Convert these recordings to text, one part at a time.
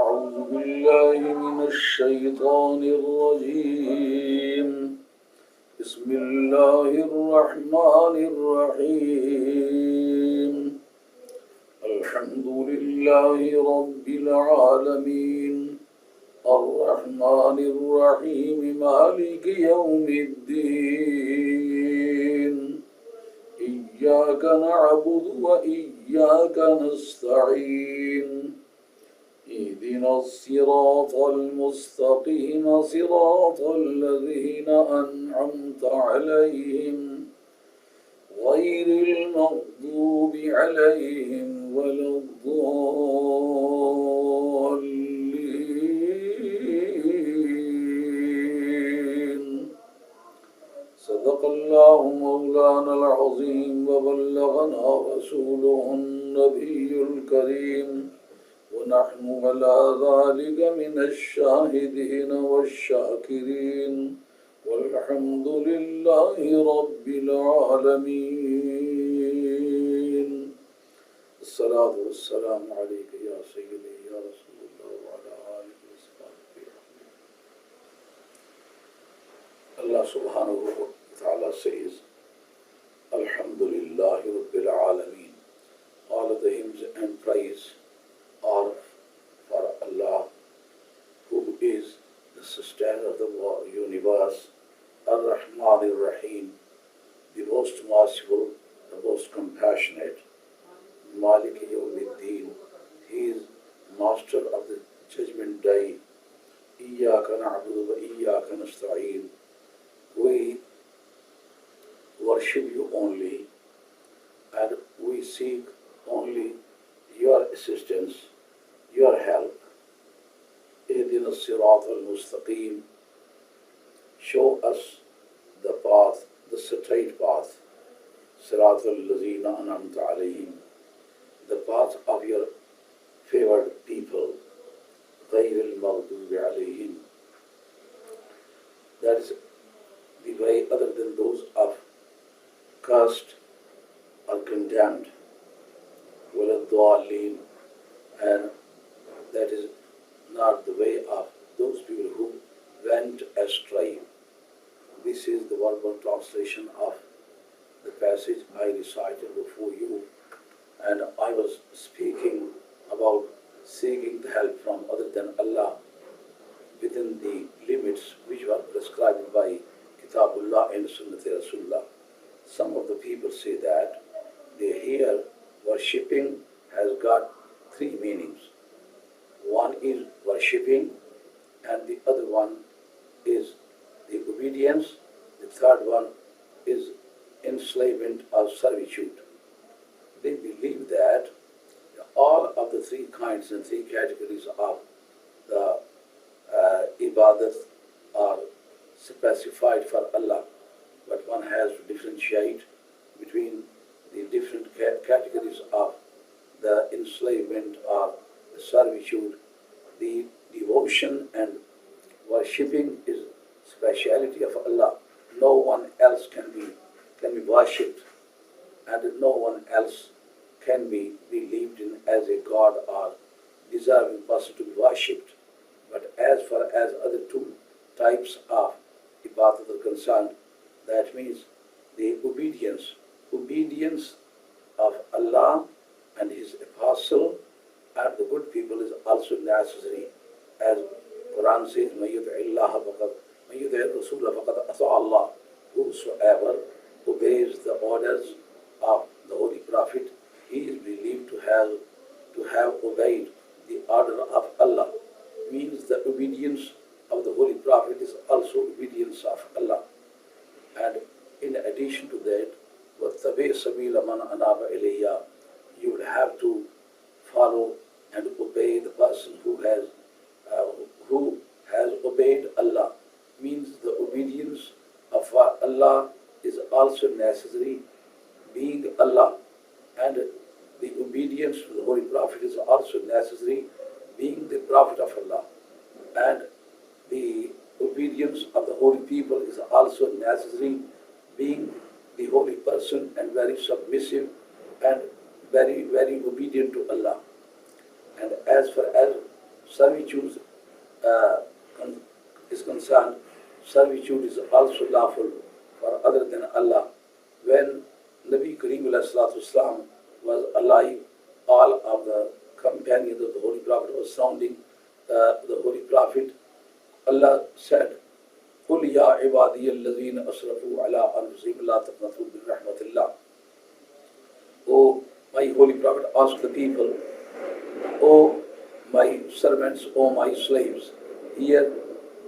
أعوذ بالله من الشيطان الرجيم بسم الله الرحمن الرحيم الحمد لله رب العالمين الرحمن الرحيم مالك يوم الدين إياك نعبد وإياك نستعين اهدنا الصراط المستقيم صراط الذين أنعمت عليهم غير المغضوب عليهم ولا الضالين صدق الله مولانا العظيم وبلغنا رسوله النبي الكريم ونحن على ذلك من الشاهدين والشاكرين والحمد لله رب العالمين الصلاة والسلام عليك يا سيدي يا رسول الله وعلى آله وصحبه Allah subhanahu wa ta'ala says Alhamdulillahi Rabbil Alameen. All of the hymns and praise are for Allah, who is the sustainer of the universe, Ar-Rahman Ar-Rahim, the most merciful, the most compassionate, Malik Yawmiddin. He is master of the judgment day. Iyyaka na'budu wa iyyaka nasta'een. We worship you only, and we seek only your assistance, your help. Ihdina as-sirat al-mustaqim. Show us the path, the straight path. Sirat al-lazina an'amta alayhim. The path of your favored people. Ghayr al-maghdubi alayhim. That is the way other than those of cursed or condemned. وَلَا-الضَّالِّينَ. And that is not the way of those people who went astray. This is the verbal translation of the passage I recited before you, and I was speaking about seeking the help from other than Allah within the limits which were prescribed by Kitabullah and Sunnati Rasulullah. Some of the people say that they hear worshipping has got three meanings. One is worshipping, and the other one is the obedience. The third one is enslavement or servitude. They believe that all of the three kinds and three categories of the ibadat are specified for Allah, but one has to differentiate between the different categories of the enslavement or the servitude. The devotion and worshipping is speciality of Allah. No one else can be worshipped, and no one else can be believed in as a god or deserving person to be worshipped. But as far as other two types of ibadat are concerned, that means the obedience of Allah and His Apostle and the good people is also necessary. As Quran says, مَن يُطِعِ الرَّسُولَ فَقَدْ أَطَاعَ اللَّهَ. Whosoever obeys the orders of the Holy Prophet, he is believed to have obeyed the order of Allah. Means the obedience of the Holy Prophet is also obedience of Allah. And in addition to that, وَاتَّبِعْ سَبِيلَ مَنْ أَنَابَ إِلَيَّ. You would have to follow and obey the person who has obeyed Allah. Means the obedience of Allah is also necessary, being Allah, and the obedience to the Holy Prophet is also necessary, being the Prophet of Allah, and the obedience of the holy people is also necessary, being the holy person and very submissive and very, very obedient to Allah. And as far as servitude uh, is concerned, servitude is also lawful for other than Allah. When Nabi Kareem Islam was alive, all of the companions of the Holy Prophet was sounding the Holy Prophet. Allah said, قُلْ يَا عِبَادِيَ الَّذِينَ أَسْرَفُوا عَلَىٰ أَنفُسِهِمْ لَا تَقْنَطُوا مِنْ رَحْمَةِ اللَّهِ. O my Holy Prophet asked the people, O my servants, O my slaves. Here,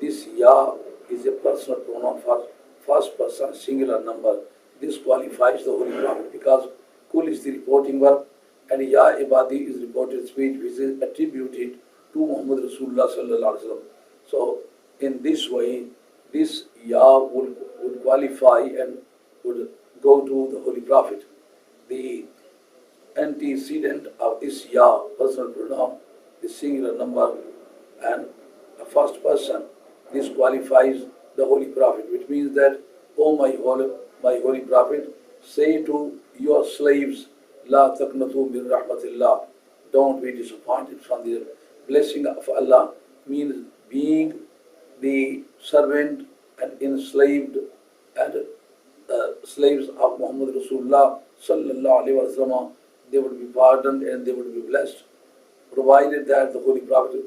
this Ya is a personal pronoun for first person singular number. This qualifies the Holy Prophet because Kul is the reporting verb and Ya Ibadi is reported speech which is attributed to Muhammad Rasulullah sallallahu alaihi wasallam. So, in this way, this Ya would qualify and would go to the Holy Prophet. The antecedent of this Ya, personal pronoun, the singular number and a first person, this qualifies the Holy Prophet, which means that, O my Holy Prophet, say to your slaves, La taqnatu min rahmatillah, don't be disappointed from the blessing of Allah, means being the servant and enslaved and slaves of Muhammad Rasulullah sallallahu alaihi wasallam, they would be pardoned and they would be blessed, provided that the Holy Prophet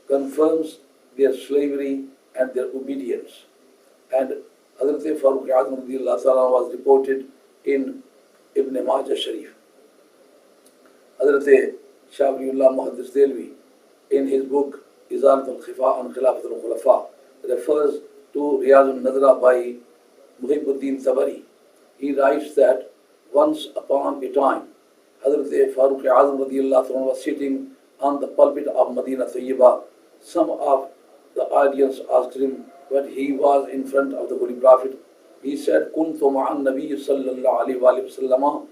confirms their slavery and their obedience. And Hazrat Farooq Azam was reported in Ibn Majah Sharif. Hazrat Shah Muhaddis Delvi, in his book Izalat al-Khifa and Khilafat al-Khulafa, refers to Riyaz al-Nadra by Muhibbuddin Tabari. He writes that once upon a time, Hazrat Farooq Azam was sitting on the pulpit of Medina Tayyibah. Some of the audience asked him when he was in front of the Holy Prophet. He said, Kuntu ma'an Nabi sallallahu alayhi wa sallam wa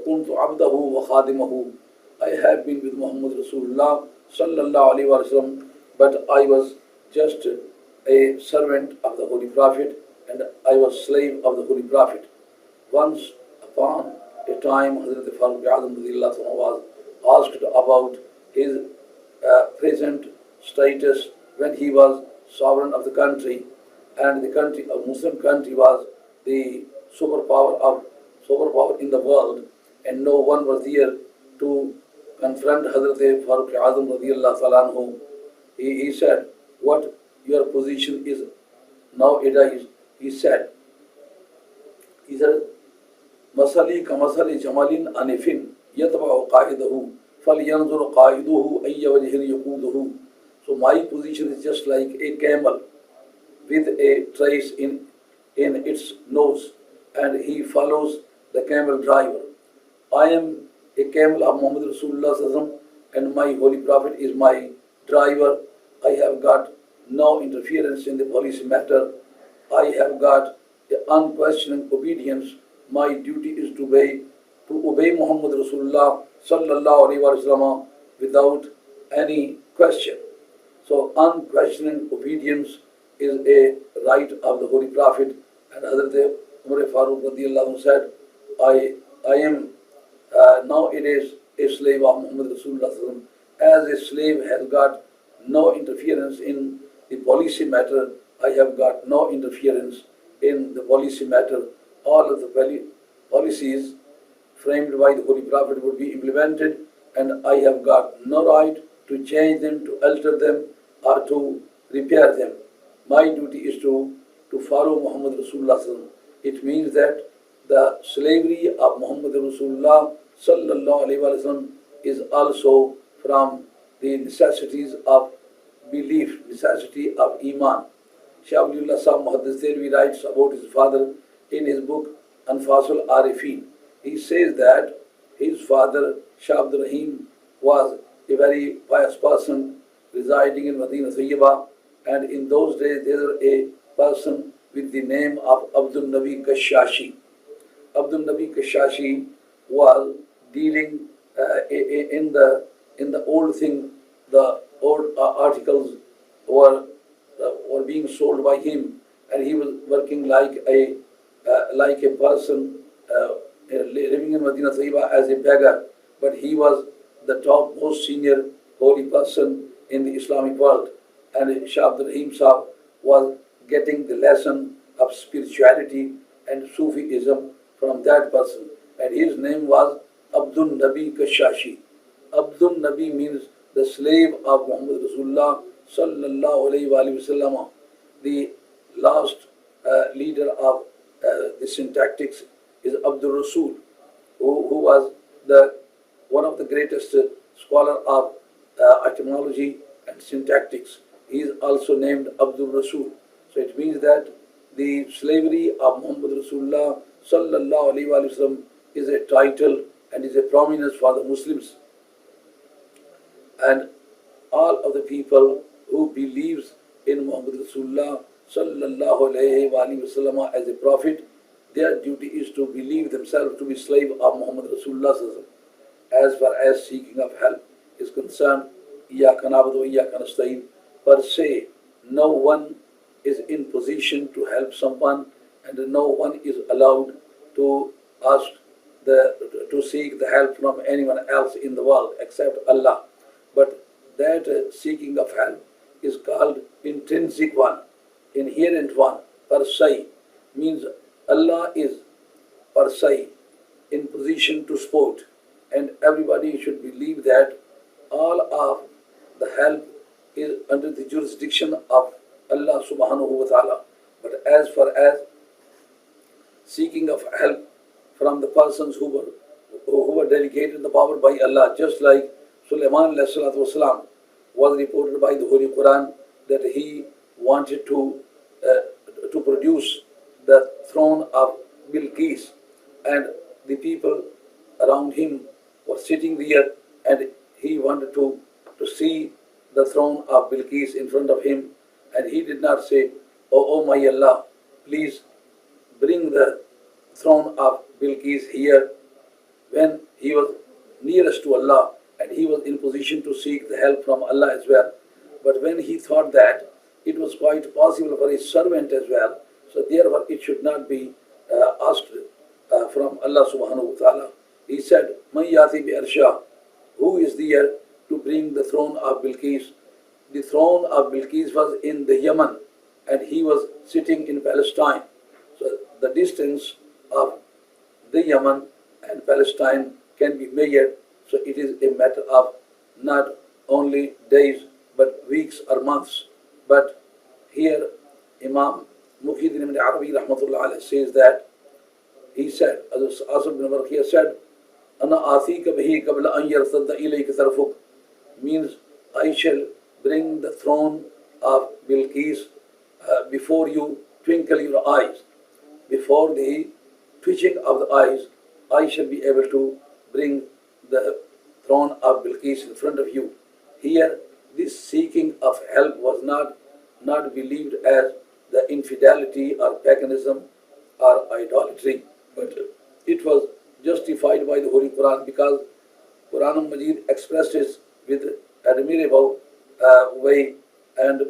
kuntu abdahu wa khadimahu. I have been with Muhammad Rasulullah sallallahu alayhi wa sallam, but I was just a servant of the Holy Prophet and I was slave of the Holy Prophet. Once upon a time, Hazrat Farooq Azam was asked about his present status when he was sovereign of the country, and the country, a Muslim country, was the superpower in the world, and no one was there to confront Hazrat Farooq Azam radiallahu ta'ala anhu. He said, what your position is nowadays? He said, Masali kamasali jamalin anifin yatba'u qa'idahu falyanzur qa'iduhu ayya wajhin yaquduhu. So my position is just like a camel with a trace in its nose, and he follows the camel driver. I am a camel of Muhammad Rasulullah sallallahu alaihi wasallam, and my Holy Prophet is my driver. I have got no interference in the policy matter. I have got the unquestioning obedience. My duty is to obey Muhammad Rasulullah sallallahu alaihi wasallam without any question. So unquestioning obedience is a right of the Holy Prophet. And Hazrat Umar Farooq radiallahu anhu said, I am nowadays a slave of Muhammad Rasulullah sallallahu alaihi wasallam. As a slave has got no interference in the policy matter, I have got no interference in the policy matter. All of the policies framed by the Holy Prophet would be implemented, and I have got no right to change them, to alter them, or to repair them. My duty is to follow Muhammad Rasulullah sallallahu alaihi wasallam. It means that the slavery of Muhammad Rasulullah sallallahu alaihi wasallam is also from the necessities of belief, necessity of Iman. Shah Abdul Muhaddis Delvi writes about his father in his book Anfasul Arifin. He says that his father, Shah Abdul Rahim, was a very pious person residing in Medina Tayyibah, and in those days there was a person with the name of Abdul Nabi Kashashi. Abdul Nabi Kashashi was dealing in the old thing. The old articles were being sold by him, and he was working like a person living in Medina Tayyibah as a beggar. But he was the topmost senior holy person in the Islamic world. And Shah Abdul Rahim Sahib was getting the lesson of spirituality and Sufism from that person. And his name was Abdul Nabi Kashashi. Abdul Nabi means the slave of Muhammad Rasulullah sallallahu alayhi wa sallam. The last leader of the syntactics is Abdul Rasul, who was one of the greatest scholar of etymology and syntactics. He is also named Abdul Rasul. So it means that the slavery of Muhammad Rasulullah sallallahu alayhi wa sallam is a title and is a prominence for the Muslims. And all of the people who believes in Muhammad Rasulullah sallallahu alayhi wa sallam as a prophet, their duty is to believe themselves to be slave of Muhammad Rasulullah sallallahu alayhi wa sallam. As far as seeking of help is concerned, Iyyaka na'budu wa iyyaka nasta'in, per se, no one is in position to help someone, and no one is allowed to ask to seek the help from anyone else in the world except Allah. But that seeking of help is called intrinsic one, inherent one, per se, means Allah is per se in position to support, and everybody should believe that all of the help is under the jurisdiction of Allah subhanahu wa ta'ala. But as far as seeking of help from the persons who were delegated the power by Allah, just like Sulaiman alayhi salatu wasalam was reported by the Holy Quran that he wanted to produce the throne of Bilqis, and the people around him were sitting there, and he wanted to see the throne of Bilqis in front of him, and he did not say, oh my Allah, please bring the throne of Bilqis here, when he was nearest to Allah and he was in position to seek the help from Allah as well. But when he thought that it was quite possible for his servant as well, so therefore it should not be asked from Allah subhanahu wa ta'ala. He said, Man yati bi arsha, who is there to bring the throne of Bilqis? The throne of Bilqis was in the Yemen, and he was sitting in Palestine. So the distance of the Yemen and Palestine can be measured. So it is a matter of not only days but weeks or months. But here Imam Muhyiddin ibn Arabi rahmatullah alayhi says that he said, as Asif bin Barqiyah said, Ana atika bihi qabla an yartadda ilayka tarfuk, means I shall bring the throne of Bilqis before you twinkle your eyes. Before the twitching of the eyes, I shall be able to bring the throne of Bilqis in front of you. Here, this seeking of help was not believed as the infidelity or paganism or idolatry, but it was justified by the Holy Quran, because Quran Majid expressed it with admirable way and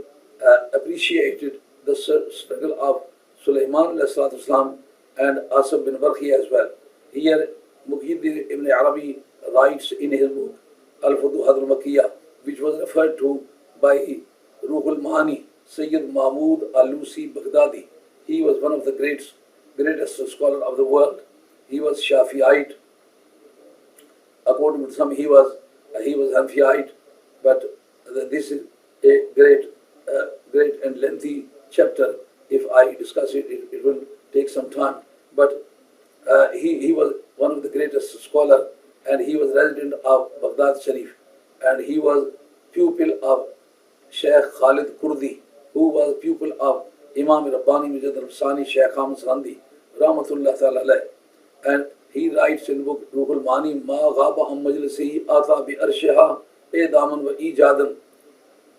appreciated the struggle of Sulaiman alayhi salatu wasalam and Asif bin Barqiyah as well. Here, Muhyiddin ibn Arabi writes in his book Al-Futuhat al-Makkiyah, which was referred to by Ruhul Mahani, Sayyid Mahmud Alusi Baghdadi. He was one of the greatest scholar of the world. He was Shafi'ite. According to some, he was Hanfi'ite. But this is a great and lengthy chapter. If I discuss it, it will take some time. But he was one of the greatest scholar, and he was resident of Baghdad Sharif, and he was pupil of Sheikh Khalid Kurdi, who was pupil of Imam Rabbani Mujad al-Sani Sheikh Ahmad Sarandi, Rahmatullah Ta'ala alayh. And he writes in the book Ruhul Mani, Ma Ghaba Am Majlisi Ata Bi Arshiha Edaman Wa Ijadan.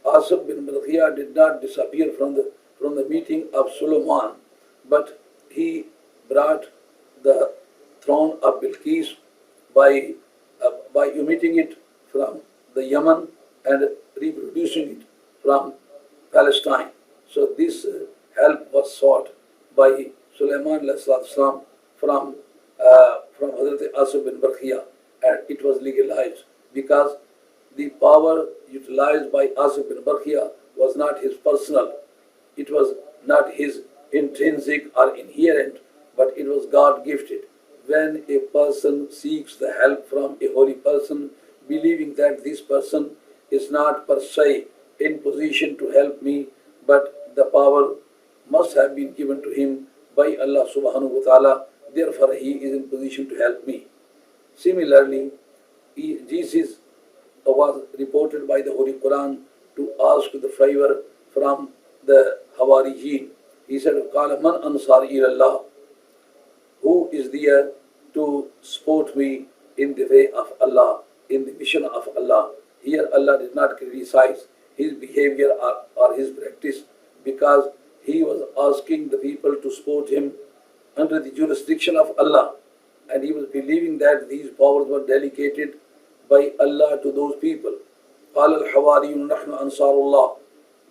Asif bin Barqiyah did not disappear from the meeting of Sulaiman, but he brought the throne of Bilqis by omitting it from the Yemen and reproducing it from Palestine. So this help was sought by Sulaiman alayhi salatu wasalam from Hazrat Asif bin Barqiyah, and it was legalized, because the power utilized by Asif bin Barkhia was not his personal, it was not his intrinsic or inherent, but it was God gifted. When a person seeks the help from a holy person, believing that this person is not per se in position to help me, but the power must have been given to him by Allah subhanahu wa ta'ala, therefore he is in position to help me. Similarly, Jesus was reported by the Holy Quran to ask the favor from the Hawarijin. He said, "Qala man ansar ilallah," who is there to support me in the way of Allah, in the mission of Allah. Here Allah did not criticize his behavior or his practice, because he was asking the people to support him under the jurisdiction of Allah, and he was believing that these powers were delegated by Allah to those people. قال الحواريون نحن أنصار الله.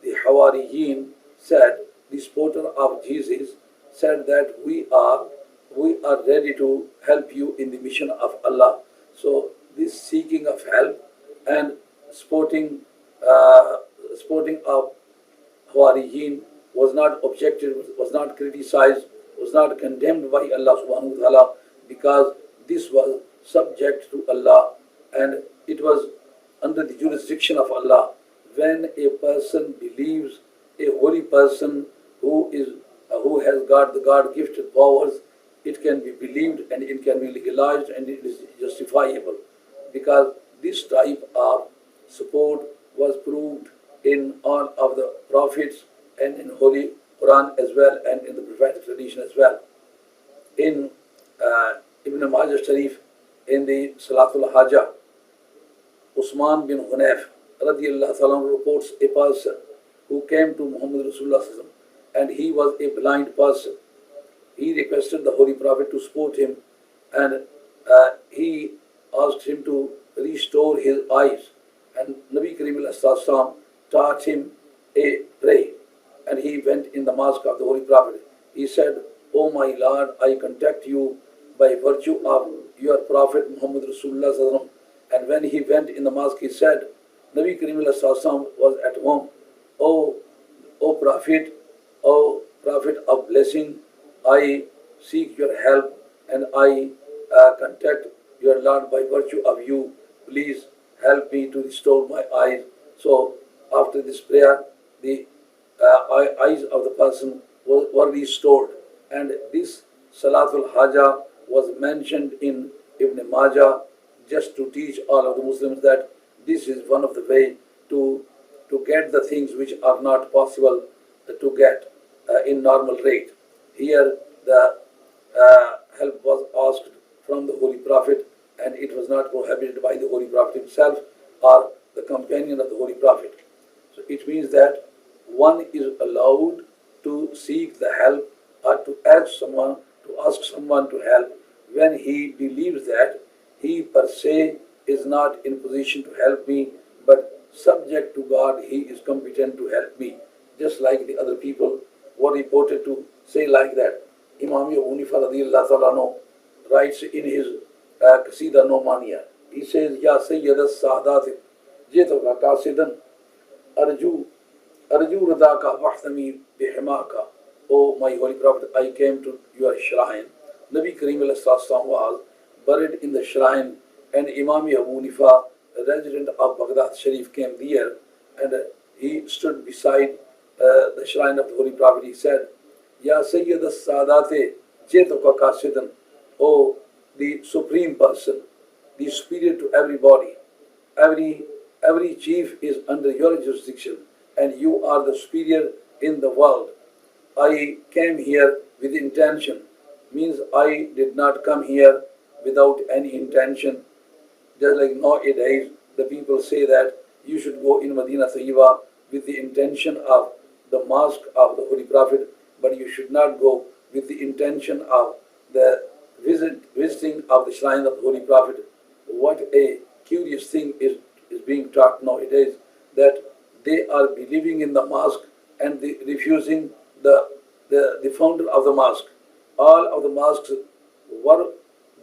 The Hawariyin said, the supporter of Jesus said that we are ready to help you in the mission of Allah. So this seeking of help and supporting of Hawariyin was not objected, was not criticized, was not condemned by Allah subhanahu wa ta'ala, because this was subject to Allah and it was under the jurisdiction of Allah. When a person believes a holy person who has got the God-gifted powers, it can be believed and it can be legalized and it is justifiable, because this type of support was proved in all of the prophets and in Holy Quran as well and in the prophetic tradition as well. In Ibn Majah Sharif, in the Salatul Hajjah, Usman bin Hunayf radiyallahu ta'ala reports a person who came to Muhammad Rasulullah and he was a blind person. He requested the Holy Prophet to support him, and he asked him to restore his eyes. And Nabi Kareem taught him a prayer, and he went in the mosque of the Holy Prophet. He said, "O my Lord, I contact you by virtue of your Prophet Muhammad Rasulullah." And when he went in the mosque, he said, Nabi Kareem was at home. O Prophet, O Prophet of blessing, I seek your help and I contact your Lord by virtue of you. Please help me to restore my eyes. So after this prayer, the eyes of the person were restored. And this Salatul Hajjah was mentioned in Ibn Majah just to teach all of the Muslims that this is one of the way to get the things which are not possible to get in normal rate. Here the help was asked from the Holy Prophet, and it was not prohibited by the Holy Prophet himself or the companion of the Holy Prophet. So it means that one is allowed to seek the help or to ask someone to help when he believes that he per se is not in position to help me, but subject to God, he is competent to help me. Just like the other people were reported to say like that. Imam Abu Hanifa radiyallahu ta'ala writes in his Qasida Nomaniya, he says, Ya Sayyid as-Sa'adat, Jitaka Qasidan, Arju Radaka Wahtami Bihimaka. O my Holy Prophet, I came to your shrine. Nabi Kareem was buried in the shrine, and Imam Abu Hanifa, a resident of Baghdad Sharif, came there, and he stood beside the shrine of the Holy Prophet. He said, Ya Sayyid as-Sadate Jetaka Qasidan, O the Supreme Person, the superior to everybody. Every chief is under your jurisdiction, and you are the superior in the world. I came here with intention, means I did not come here without any intention. Just like nowadays, the people say that you should go in Medina Tayyiba with the intention of the mosque of the Holy Prophet, but you should not go with the intention of the visiting of the shrine of the Holy Prophet. What a curious thing is being taught nowadays, that they are believing in the mosque and refusing the founder of the mosque. All of the mosques were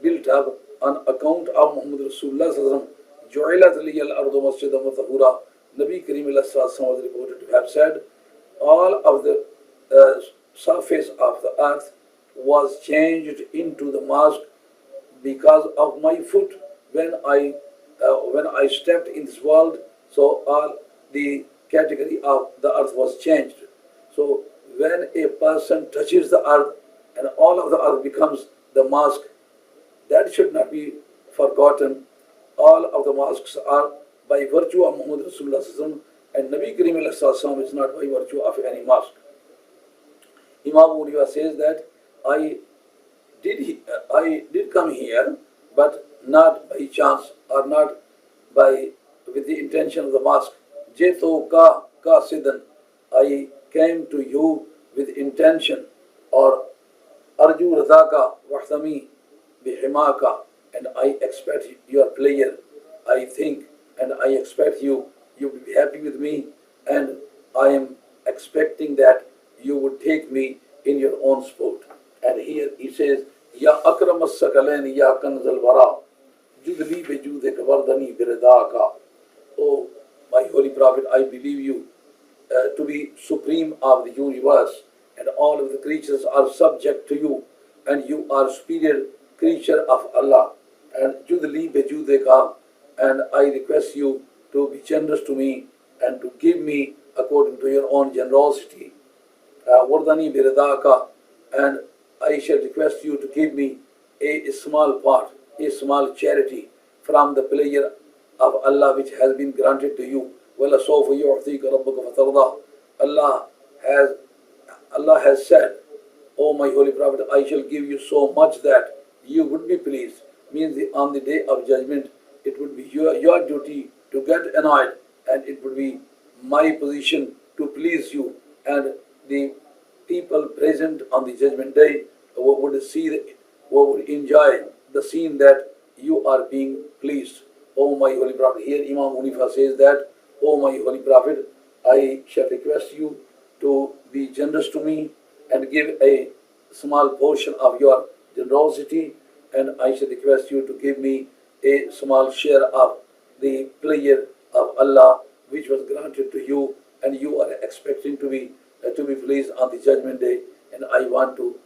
built up on account of Muhammad Rasulullah Ju'ilat liyal ardu masjidan wa tahura. Nabi Kareem was reported to have said, all of the surface of the earth was changed into the mosque because of my foot when I stepped in this world. So all the category of the earth was changed. So when a person touches the earth and all of the earth becomes the mosque, that should not be forgotten. All of the mosques are by virtue of Muhammad Rasulullah, and Nabi Kareem is not by virtue of any mosque. Imam Muniva says that I I did come here, but not by chance or not by with the intention of the mosque. Jeto ka sidan. I came to you with intention, or arju radaka wahtami bihimaka, and I expect your pleasure. I think and I expect you will be happy with me, and I am expecting that you would take me in your own sport. And here he says, Ya akram as-sakalain ya kanz al-wara, judli be judek wardani biridaka. Oh, my holy prophet, I believe you to be supreme of the universe, and all of the creatures are subject to you, and you are superior creature of Allah. And judli be judeka, and I request you to be generous to me and to give me according to your own generosity. Wardani biridaka, and I shall request you to give me a small part, a small charity from the pleasure of Allah which has been granted to you. وَلَسَوْفَ يُعْطِيكَ رَبُّكَ فَتَرْضَى. Allah has said, O my holy prophet, I shall give you so much that you would be pleased. Means on the day of judgment, it would be your duty to get annoyed, and it would be my position to please you. And the people present on the judgment day would enjoy the scene that you are being pleased. O my holy prophet, here Imam Hunifa says that, O my holy prophet, I shall request you to be generous to me and give a small portion of your generosity, and I shall request you to give me a small share of the pleasure of Allah which was granted to you, and you are expecting to be pleased on the judgment day, and I want to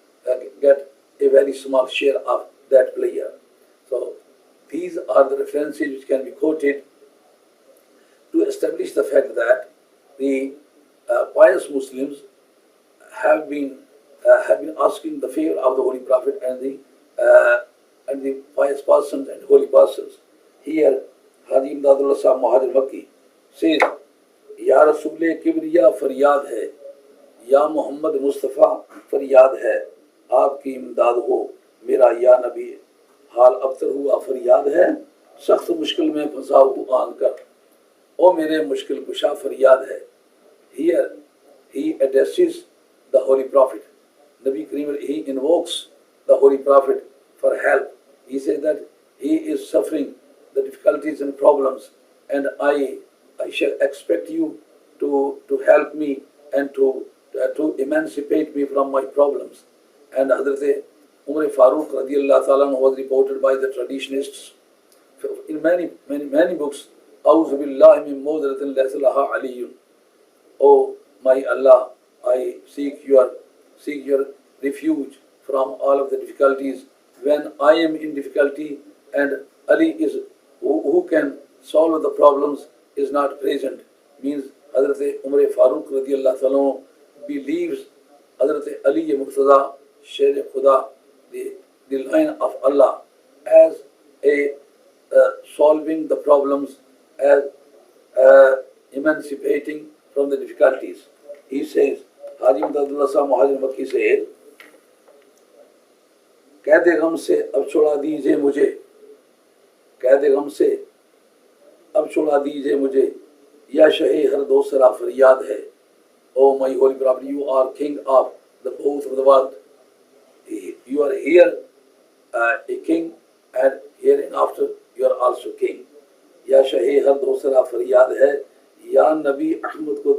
get a very small share of that pleasure. So these are the references which can be quoted to establish the fact that the pious Muslims have been asking the favor of the Holy Prophet and the pious persons and holy persons. Here, Haji Imdadullah Sahab Muhajir Makki says, Ya Rasool-e Kibriya faryad hai, Ya Muhammad Mustafa faryad hai, आपकी इमदाद हो, मेरा या नबी हाल अबतर हुआ फरियाद है, सख्त मुश्किल में फंसा हूँ आन कर, ओ मेरे मुश्किल कुशा फरियाद है. Here he addresses the Holy Prophet. Nabi Kareem, he invokes the Holy Prophet for help. He says that he is suffering the difficulties and problems, and I shall expect you to help me and to emancipate me from my problems. And Hazrat Umar Farooq radiallahu ta'ala was reported by the traditionists in many books, A'udhu billahi min mudratin laysa laha aliyun. Oh my Allah, I seek your refuge from all of the difficulties when I am in difficulty, and Ali is who can solve the problems is not present. Means Hazrat Umar Farooq radiallahu ta'ala believes Hazrat Ali Muqtada Sher Khuda, the line of Allah, as a solving the problems, as emancipating from the difficulties. He says, Haji Imdadullah Sahab Muhajir Makki says, कैदे गम से अब छुड़ा दीजिए मुझे, कैदे गम से अब छुड़ा दीजिए मुझे, या शहे हर दूसरा फरियाद है. Oh my holy prophet, you are king of the both of the world. You are here a king, and hereinafter you are also king. या शहे हर दूसरा फरियाद है, या नबी अहमद को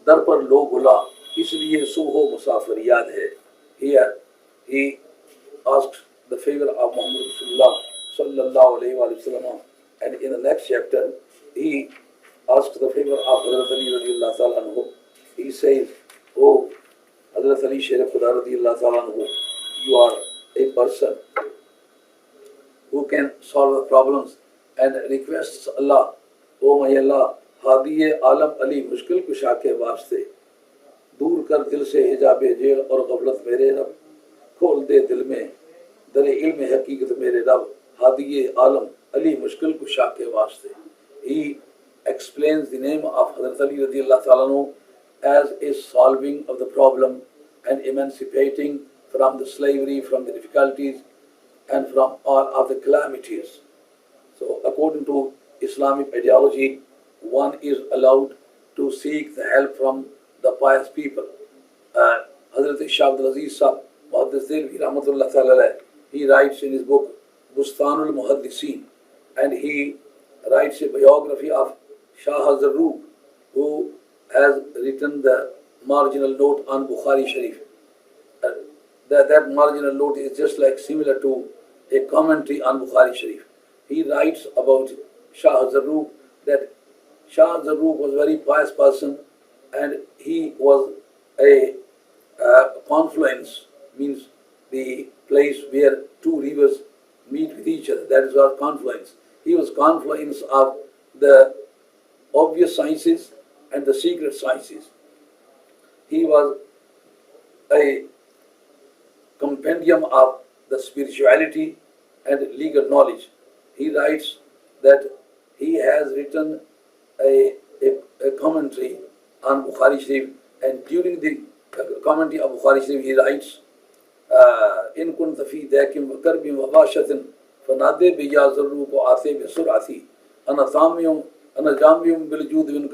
दर पर लो बुला, इसलिए सुबह मुसाफिर याद है. Here he asked the favor of Muhammad Rasulullah sallallahu alayhi wa sallam And in the next chapter, he asks the favor of Hazrat Ali radiallahu ta'ala anhu. He says, "Oh, Hazrat Ali Sharif Khuda radiallahu ta'ala anhu, you are a person who can solve the problems and requests Allah, oh my Allah, हादिये आलम अली मुश्किल कुशा के वास्ते दूर कर दिल से हिजाबे jail और गफलत मेरे रब खोल दे दिल में दर इल्म हकीकत मेरे रब हादिये आलम अली मुश्किल कुशा के वास्ते." He explains the name of Hazrat Ali radiallahu ta'ala anhu as a solving of the problem and emancipating from the slavery, from the difficulties, and from all of the calamities. So according to Islamic ideology, one is allowed to seek the help from the pious people. Hazrat Shah Abdul Aziz Sahib, Muhaddis Delhi Rahmatullah Ta'ala, he writes in his book Bustanul Muhaddiseen, and he writes a biography of Shah Zarruq, who has written the marginal note on Bukhari Sharif. That marginal note is just like similar to a commentary on Bukhari Sharif. He writes about Shah Zarruq that Shah Zarruq was a very pious person, and he was a confluence, means the place where two rivers meet with each other. That is our confluence. He was confluence of the obvious sciences and the secret sciences. He was a compendium of the spirituality and legal knowledge. He writes that he has written a commentary on Bukhari Sharif, and during the commentary of Bukhari Sharif he writes, "In kun tafi dakim wa karbim wa bashatin fanade bi ya zarru ko ate bi surati ana jamiyum bil jud bin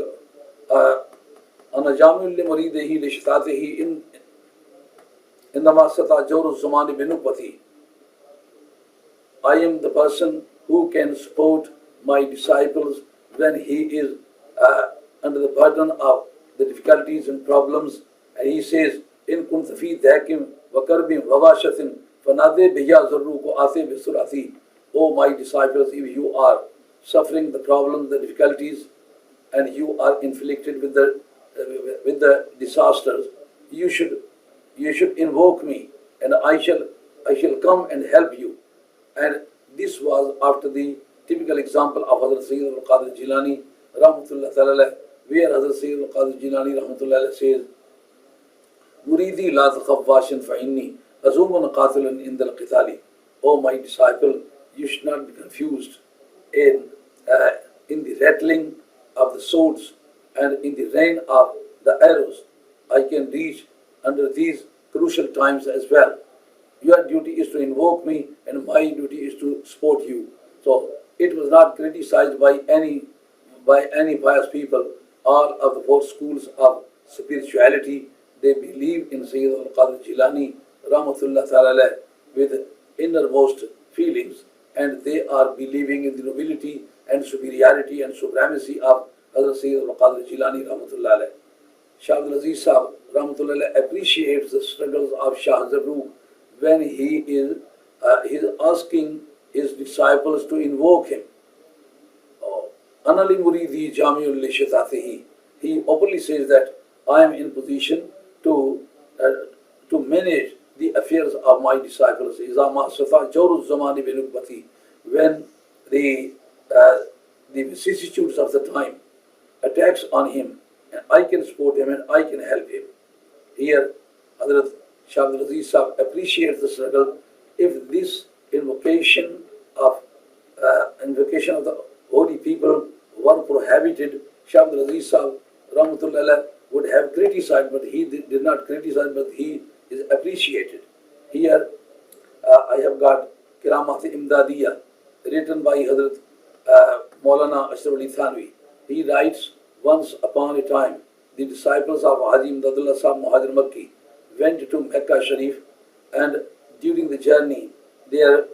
ana jamiyul li muridihi li shitatihi in the masata jawr zamani binupati." I am the person who can support my disciples when he is under the burden of the difficulties and problems. And he says, "In kunta fi dakim wa karbim wa washatin fanade biya zarru ko ate bi surati." Oh my disciples, if you are suffering the problems, the difficulties, and you are inflicted with the disasters, you should invoke me, and I shall come and help you. And this was after the typical example of Hazrat Syed Qadir Jilani Rahmatullah Ta'ala, where Hazrat Syed Qadir Jilani Rahmatullah says, "Muridi la takhaf washin fa inni azumun qatilan in dal qitali." Oh my disciple, you should not be confused in the rattling of the swords and in the rain of the arrows. I can reach under these crucial times as well. Your duty is to invoke me, and my duty is to support you. So it was not criticized by any pious people. All of the four schools of spirituality, they believe in Sayyid al-Qadir Jilani Rahmatullah Ta'ala with innermost feelings, and they are believing in the nobility and superiority and supremacy of Hazrat Sayyid al-Qadir Jilani Rahmatullah Alayh. Shah Abdul Aziz Sahib Rahmatullah appreciates the struggles of Shah Zarruq when he is asking his disciples to invoke him. Anali Muridi Jamiul li Shitatihi. He openly says that I am in position to manage the affairs of my disciples. When the vicissitudes of the time attacks on him, and I can support him and I can help him. Here, Hazrat Shah Abdul Aziz Sahib appreciates the struggle. If this invocation of the holy people were prohibited, Shah Abdul Aziz Sahib Rahmatullah would have criticized, but he did not criticize, but he is appreciated. Here I have got Kiramat Imdadiyya written by Hazrat Maulana Ashraf Ali Thanvi. He writes, once upon a time, the disciples of Haji Imdadullah Sahib Muhajir Makki went to Mecca Sharif, and during the journey, their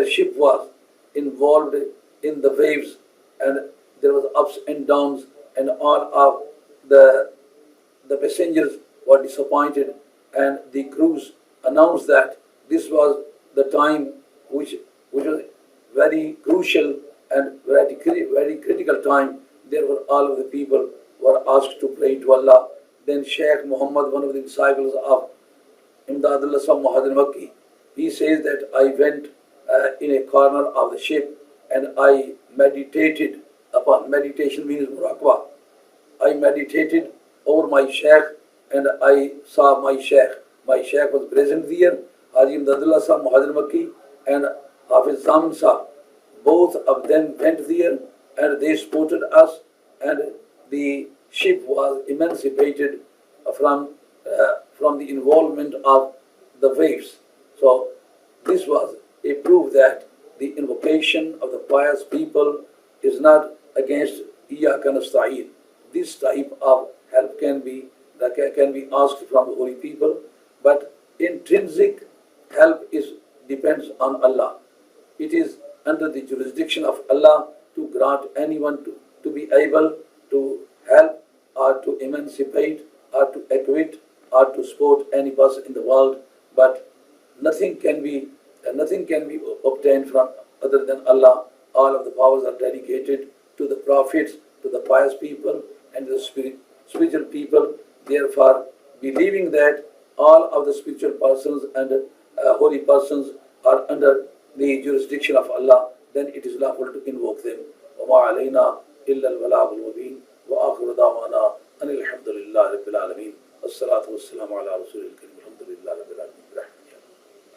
ship was involved in the waves, and there was ups and downs, and all of the passengers were disappointed, and the crews announced that this was the time which was very crucial and very critical time, there were all of the people were asked to pray to Allah. Then Sheikh Muhammad, one of the disciples of Imdadullah Sahib Muhammad Makki, he says that I went in a corner of the ship and I meditated upon, meditation means muraqabah. I meditated over my Sheikh and I saw my Sheikh. My Sheikh was present there, Haji Imdadullah Sahib Muhammad Makki and Hafiz Zaman Sahib. Both of them went there and they supported us, and the ship was emancipated from the involvement of the waves. So this was a proof that the invocation of the pious people is not against Iyyaka nasta'een. This type of help can be asked from the holy people, but intrinsic help depends on Allah. It is under the jurisdiction of Allah to grant anyone to be able to help or to emancipate or to acquit or to support any person in the world, but nothing can be obtained from other than Allah. All of the powers are dedicated to the prophets, to the pious people, and the spiritual people. Therefore, believing that all of the spiritual persons and holy persons are under the jurisdiction of Allah, then it is lawful to invoke them. وَمَا عَلَيْنَا إِلَّا الْبَلَاغُ الْمُبِينُ وَآخِرُ دَعْوَانَا أَنِ الْحَمْدُ لِلَّهِ رَبِّ الْعَالَمِينَ وَالصَّلَاةُ وَالسَّلَامُ عَلَى رَسُولِ الْكَرِيمِ الْحَمْدُ لِلَّهِ رَبِّ الْعَالَمِينَ.